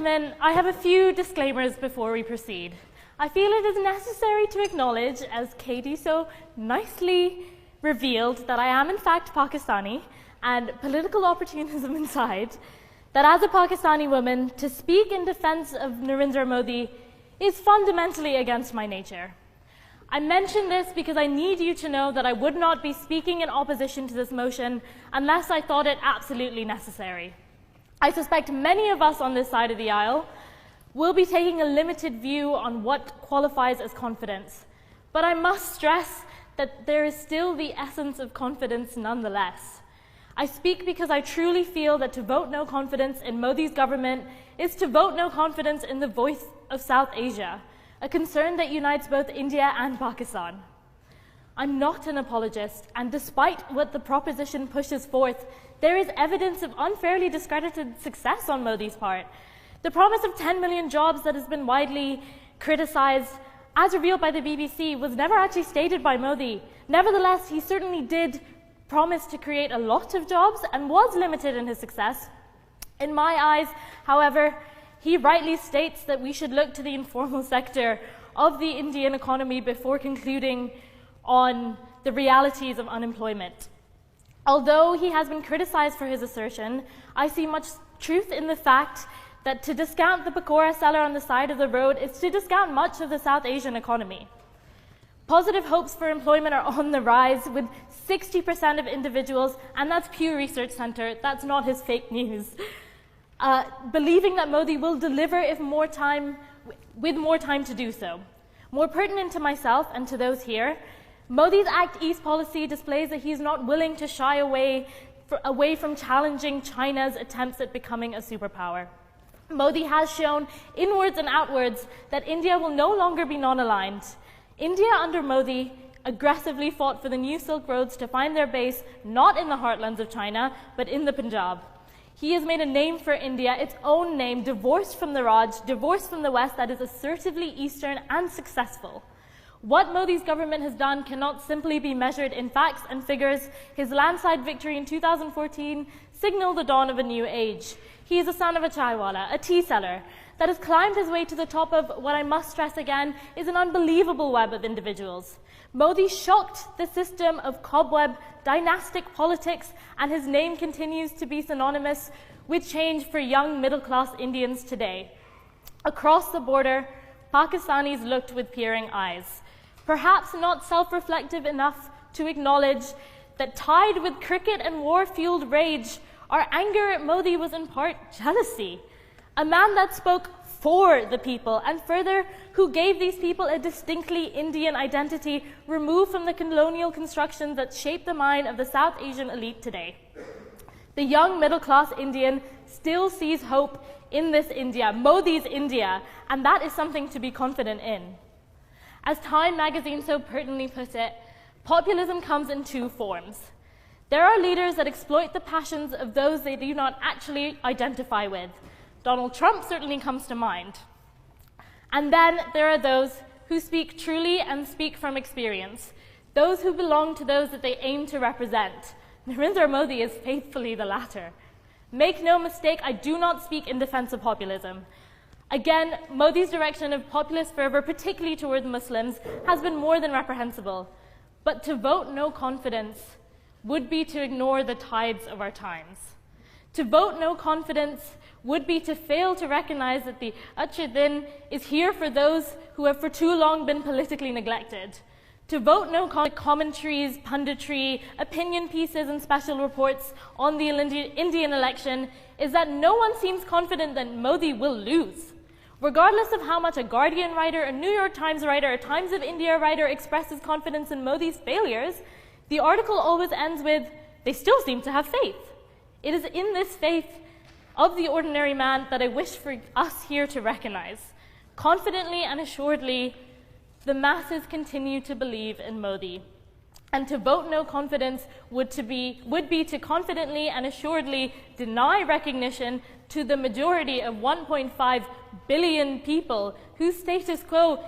gentlemen, I have a few disclaimers before we proceed. I feel it is necessary to acknowledge, as Katie so nicely revealed, that I am in fact Pakistani, and political opportunism aside, that as a Pakistani woman, to speak in defense of Narendra Modi is fundamentally against my nature. I mention this because I need you to know that I would not be speaking in opposition to this motion unless I thought it absolutely necessary. I suspect many of us on this side of the aisle will be taking a limited view on what qualifies as confidence, but I must stress that there is still the essence of confidence nonetheless. I speak because I truly feel that to vote no confidence in Modi's government is to vote no confidence in the voice of South Asia, a concern that unites both India and Pakistan. I'm not an apologist, and despite what the proposition pushes forth, there is evidence of unfairly discredited success on Modi's part. The promise of 10 million jobs that has been widely criticized, as revealed by the BBC, was never actually stated by Modi. Nevertheless, he certainly did promise to create a lot of jobs and was limited in his success. In my eyes, however, he rightly states that we should look to the informal sector of the Indian economy before concluding on the realities of unemployment. Although he has been criticized for his assertion, I see much truth in the fact that to discount the pakora seller on the side of the road is to discount much of the South Asian economy. Positive hopes for employment are on the rise, with 60% of individuals, and that's Pew Research Center, that's not his fake news, believing that Modi will deliver with more time to do so. More pertinent to myself and to those here, Modi's Act East policy displays that he is not willing to shy away from challenging China's attempts at becoming a superpower. Modi has shown inwards and outwards that India will no longer be non-aligned. India under Modi aggressively fought for the new Silk Roads to find their base not in the heartlands of China, but in the Punjab. He has made a name for India, its own name, divorced from the Raj, divorced from the West, that is assertively Eastern and successful. What Modi's government has done cannot simply be measured in facts and figures. His landslide victory in 2014 signaled the dawn of a new age. He is a son of a chaiwala, a tea seller, that has climbed his way to the top of what I must stress again is an unbelievable web of individuals. Modi shocked the system of cobweb dynastic politics, and his name continues to be synonymous with change for young middle-class Indians today. Across the border, Pakistanis looked with peering eyes, perhaps not self-reflective enough to acknowledge that tied with cricket and war-fueled rage, our anger at Modi was in part jealousy. A man that spoke for the people, and further, who gave these people a distinctly Indian identity removed from the colonial constructions that shaped the mind of the South Asian elite today. The young middle-class Indian still sees hope in this India, Modi's India, and that is something to be confident in. As Time magazine so pertinently put it, populism comes in two forms. There are leaders that exploit the passions of those they do not actually identify with. Donald Trump certainly comes to mind. And then there are those who speak truly and speak from experience, those who belong to those that they aim to represent. Narendra Modi is faithfully the latter. Make no mistake, I do not speak in defense of populism. Again, Modi's direction of populist fervor, particularly towards Muslims, has been more than reprehensible. But to vote no confidence would be to ignore the tides of our times. To vote no confidence would be to fail to recognize that the Achhe Din is here for those who have for too long been politically neglected. To vote no commentaries, punditry, opinion pieces, and special reports on the Indian election is that no one seems confident that Modi will lose. Regardless of how much a Guardian writer, a New York Times writer, a Times of India writer expresses confidence in Modi's failures, the article always ends with, they still seem to have faith. It is in this faith of the ordinary man that I wish for us here to recognize. Confidently and assuredly, the masses continue to believe in Modi. And to vote no confidence would be to confidently and assuredly deny recognition to the majority of 1.5 billion people whose status quo